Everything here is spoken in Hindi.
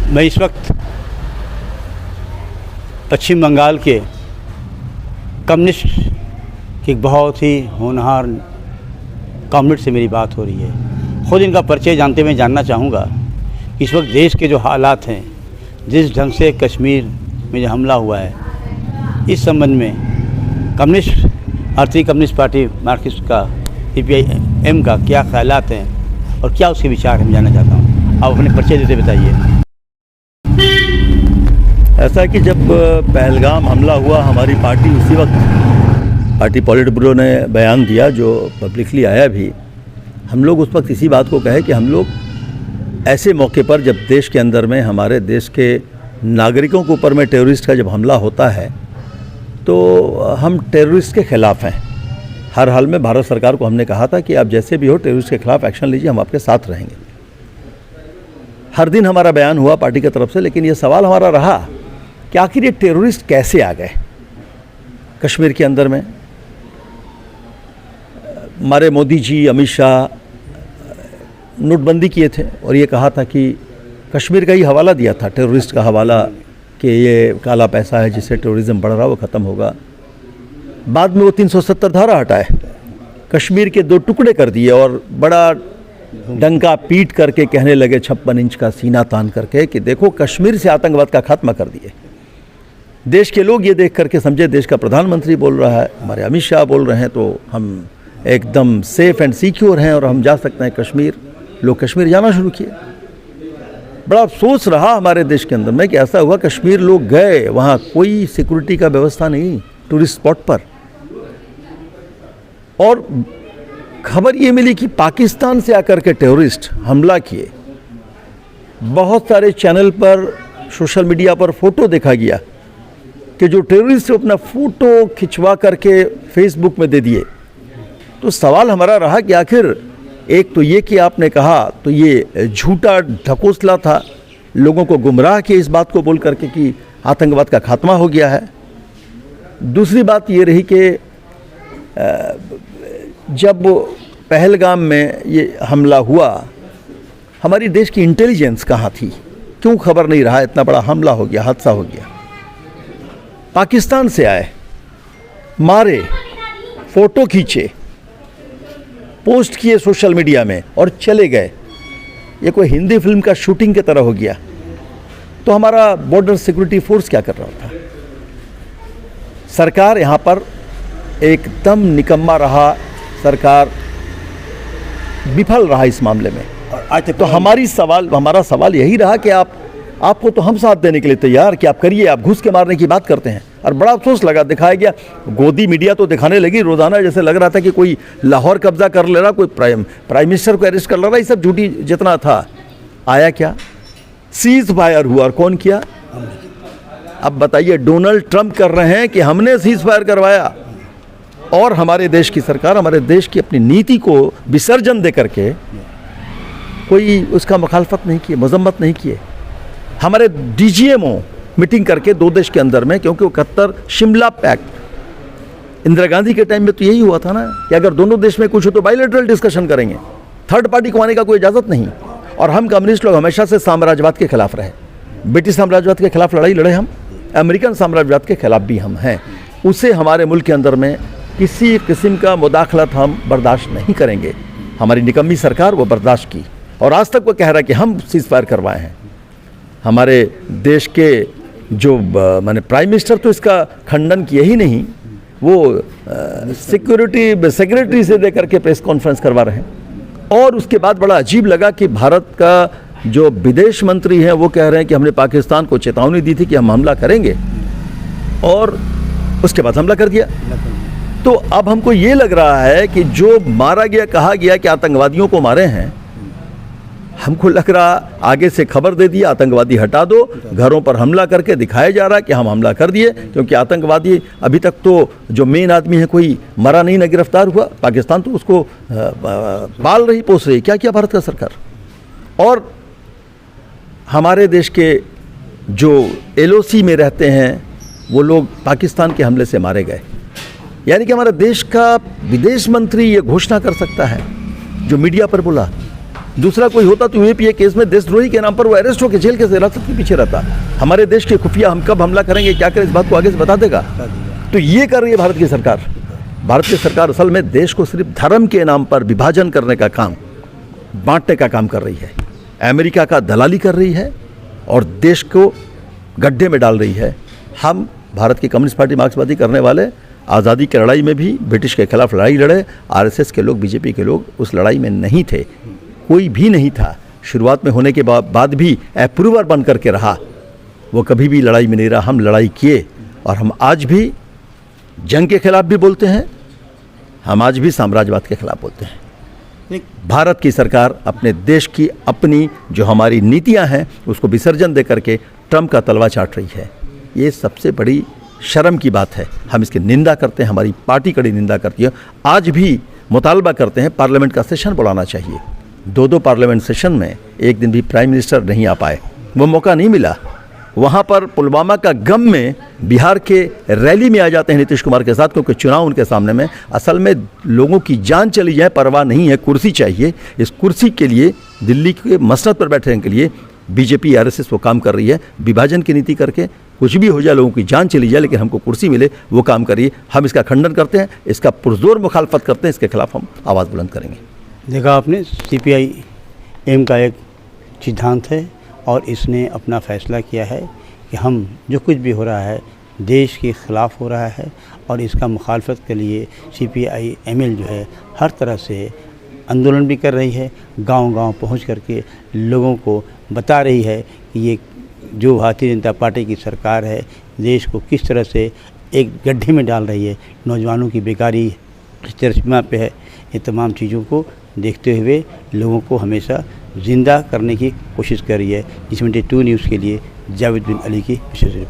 मैं इस वक्त पश्चिम बंगाल के कम्युनिस्ट की बहुत ही होनहार कॉमरेड से मेरी बात हो रही है। खुद इनका परिचय जानते मैं जानना चाहूँगा कि इस वक्त देश के जो हालात हैं, जिस ढंग से कश्मीर में जो हमला हुआ है, इस संबंध में भारतीय कम्युनिस्ट पार्टी मार्क्सिस्ट का CPIM का क्या ख्यालात हैं और क्या उसके विचार हैं, जानना चाहता हूँ। आप अपने परिचय देते बताइए। ऐसा है कि जब पहलगाम हमला हुआ, हमारी पार्टी उसी वक्त पार्टी पॉलिट ब्यूरो ने बयान दिया जो पब्लिकली आया भी। हम लोग उस वक्त इसी बात को कहे कि हम लोग ऐसे मौके पर जब देश के अंदर में हमारे देश के नागरिकों के ऊपर में टेररिस्ट का जब हमला होता है तो हम टेररिस्ट के ख़िलाफ़ हैं। हर हाल में भारत सरकार को हमने कहा था कि आप जैसे भी हो टेररिस्ट के ख़िलाफ़ एक्शन लीजिए, हम आपके साथ रहेंगे। हर दिन हमारा बयान हुआ पार्टी की तरफ से, लेकिन ये सवाल हमारा रहा कि आखिर ये टेररिस्ट कैसे आ गए कश्मीर के अंदर में। हमारे मोदी जी, अमित शाह नोटबंदी किए थे और ये कहा था कि कश्मीर का ही हवाला दिया था, टेररिस्ट का हवाला, कि ये काला पैसा है जिससे टेररिज्म बढ़ रहा वो ख़त्म होगा। बाद में वो 370 धारा हटाए, कश्मीर के 2 टुकड़े कर दिए और बड़ा डंका पीट करके कहने लगे 56 इंच का सीना तान करके कि देखो कश्मीर से आतंकवाद का खात्मा कर दिए। देश के लोग ये देख करके समझे, देश का प्रधानमंत्री बोल रहा है, हमारे अमित शाह बोल रहे हैं, तो हम एकदम सेफ एंड सिक्योर हैं और हम जा सकते हैं कश्मीर। लोग कश्मीर जाना शुरू किए। बड़ा अफसोस रहा हमारे देश के अंदर में कि ऐसा हुआ, कश्मीर लोग गए, वहाँ कोई सिक्योरिटी का व्यवस्था नहीं टूरिस्ट स्पॉट पर। और खबर ये मिली कि पाकिस्तान से आकर के टेररिस्ट हमला किए। बहुत सारे चैनल पर, सोशल मीडिया पर फोटो देखा गया कि जो टेररिस्ट अपना फ़ोटो खिंचवा करके फेसबुक में दे दिए। तो सवाल हमारा रहा कि आखिर एक तो ये कि आपने कहा तो ये झूठा ढकोसला था, लोगों को गुमराह किया इस बात को बोल करके कि आतंकवाद का खात्मा हो गया है। दूसरी बात ये रही कि जब पहलगाम में ये हमला हुआ, हमारी देश की इंटेलिजेंस कहाँ थी? क्यों खबर नहीं रहा इतना बड़ा हमला हो गया, हादसा हो गया? पाकिस्तान से आए, मारे, फ़ोटो खींचे, पोस्ट किए सोशल मीडिया में और चले गए। ये कोई हिंदी फिल्म का शूटिंग की तरह हो गया। तो हमारा बॉर्डर सिक्योरिटी फोर्स क्या कर रहा था? सरकार यहाँ पर एकदम निकम्मा रहा, सरकार विफल रहा इस मामले में। तो हमारा सवाल यही रहा कि आपको तो हम साथ देने के लिए तैयार कि आप करिए, आप घुस के मारने की बात करते हैं। और बड़ा अफसोस लगा, दिखाया गया, गोदी मीडिया तो दिखाने लगी रोज़ाना, जैसे लग रहा था कि कोई लाहौर कब्जा कर ले रहा, कोई प्राइम मिनिस्टर को अरेस्ट कर ले रहा। ये सब झूठी जितना था। आया क्या? सीज फायर हुआ। और कौन किया? अब बताइए, डोनाल्ड ट्रंप कर रहे हैं कि हमने सीज फायर करवाया। और हमारे देश की सरकार, हमारे देश की अपनी नीति को विसर्जन दे करके कोई उसका मुखालफत नहीं किए, मजम्मत नहीं किए। हमारे DGMO मीटिंग करके 2 देश के अंदर में, क्योंकि वो 71 शिमला पैक्ट इंदिरा गांधी के टाइम में तो यही हुआ था ना कि अगर दोनों देश में कुछ हो तो बायलैटरल डिस्कशन करेंगे, थर्ड पार्टी को आने का कोई इजाज़त नहीं। और हम कम्युनिस्ट लोग हमेशा से साम्राज्यवाद के खिलाफ रहे। ब्रिटिश साम्राज्यवाद के खिलाफ लड़ाई लड़े हम, अमेरिकन साम्राज्यवाद के खिलाफ भी हम हैं। उसे हमारे मुल्क के अंदर में किसी किस्म का मुदाखलत हम बर्दाश्त नहीं करेंगे। हमारी निकम्मी सरकार वो बर्दाश्त की और आज तक वो कह रहा है कि हम सीज फायर करवाए हैं। हमारे देश के जो माने प्राइम मिनिस्टर तो इसका खंडन किए ही नहीं, वो सिक्योरिटी सेक्रेटरी से दे करके प्रेस कॉन्फ्रेंस करवा रहे हैं। और उसके बाद बड़ा अजीब लगा कि भारत का जो विदेश मंत्री हैं वो कह रहे हैं कि हमने पाकिस्तान को चेतावनी दी थी कि हम हमला करेंगे और उसके बाद हमला कर दिया। तो अब हमको ये लग रहा है कि जो मारा गया, कहा गया कि आतंकवादियों को मारे हैं, हमको लग रहा आगे से खबर दे दी आतंकवादी हटा दो, घरों पर हमला करके दिखाया जा रहा कि हम हमला कर दिए। क्योंकि आतंकवादी अभी तक तो जो मेन आदमी है कोई मरा नहीं, न गिरफ्तार हुआ। पाकिस्तान तो उसको पाल रही, पोस रही। क्या किया भारत का सरकार? और हमारे देश के जो LOC में रहते हैं वो लोग पाकिस्तान के हमले से मारे गए। यानी कि हमारे देश का विदेश मंत्री ये घोषणा कर सकता है जो मीडिया पर बोला दूसरा कोई होता तो यूएपीए केस में देशद्रोही के नाम पर वो अरेस्ट होकर जेल के हिरासत के पीछे रहता। हमारे देश के खुफिया हम कब हमला करेंगे, क्या करें, इस बात को आगे से बता देगा। तो ये कर रही है भारत की सरकार। भारत की सरकार असल में देश को सिर्फ धर्म के नाम पर विभाजन करने का काम, बांटने का काम कर रही है। अमेरिका का दलाली कर रही है और देश को गड्ढे में डाल रही है। हम भारत की कम्युनिस्ट पार्टी मार्क्सवादी करने वाले आज़ादी की लड़ाई में भी ब्रिटिश के खिलाफ लड़ाई लड़े। आरएसएस के लोग, बीजेपी के लोग उस लड़ाई में नहीं थे, कोई भी नहीं था। शुरुआत में होने के बाद भी अप्रूवर बन करके रहा, वो कभी भी लड़ाई में नहीं रहा। हम लड़ाई किए और हम आज भी जंग के खिलाफ भी बोलते हैं, हम आज भी साम्राज्यवाद के खिलाफ बोलते हैं। भारत की सरकार अपने देश की अपनी जो हमारी नीतियां हैं उसको विसर्जन दे करके ट्रंप का तलवा चाट रही है। ये सबसे बड़ी शर्म की बात है। हम इसकी निंदा करते हैं, हमारी पार्टी कड़ी निंदा करती है। आज भी मुतालबा करते हैं पार्लियामेंट का सेशन बुलाना चाहिए। 2 पार्लियामेंट सेशन में एक दिन भी प्राइम मिनिस्टर नहीं आ पाए, वो मौका नहीं मिला। वहाँ पर पुलवामा का गम में बिहार के रैली में आ जाते हैं नीतीश कुमार के साथ, क्योंकि चुनाव उनके सामने में। असल में लोगों की जान चली जाए परवाह नहीं है, कुर्सी चाहिए। इस कुर्सी के लिए, दिल्ली के मसनद पर बैठने के लिए बीजेपी आरएसएस वो काम कर रही है। विभाजन की नीति करके कुछ भी हो जाए, लोगों की जान चली जाए, लेकिन हमको कुर्सी मिले, वो काम करिए। हम इसका खंडन करते हैं, इसका पुरजोर मुखालफत करते हैं, इसके खिलाफ हम आवाज़ बुलंद करेंगे। देखा आपने, CPI-M का एक सिद्धांत है और इसने अपना फैसला किया है कि हम जो कुछ भी हो रहा है देश के ख़िलाफ़ हो रहा है और इसका मुखालफत के लिए CPI-ML जो है हर तरह से आंदोलन भी कर रही है। गांव-गांव पहुंच करके लोगों को बता रही है कि ये जो भारतीय जनता पार्टी की सरकार है देश को किस तरह से एक गड्ढे में डाल रही है, नौजवानों की बेकारी किस तरह सीमा पे है। ये तमाम चीज़ों को देखते हुए लोगों को हमेशा ज़िंदा करने की कोशिश कर रही है। जिसमें 2 न्यूज़ के लिए जावेद बिन अली की विशेष रिपोर्ट।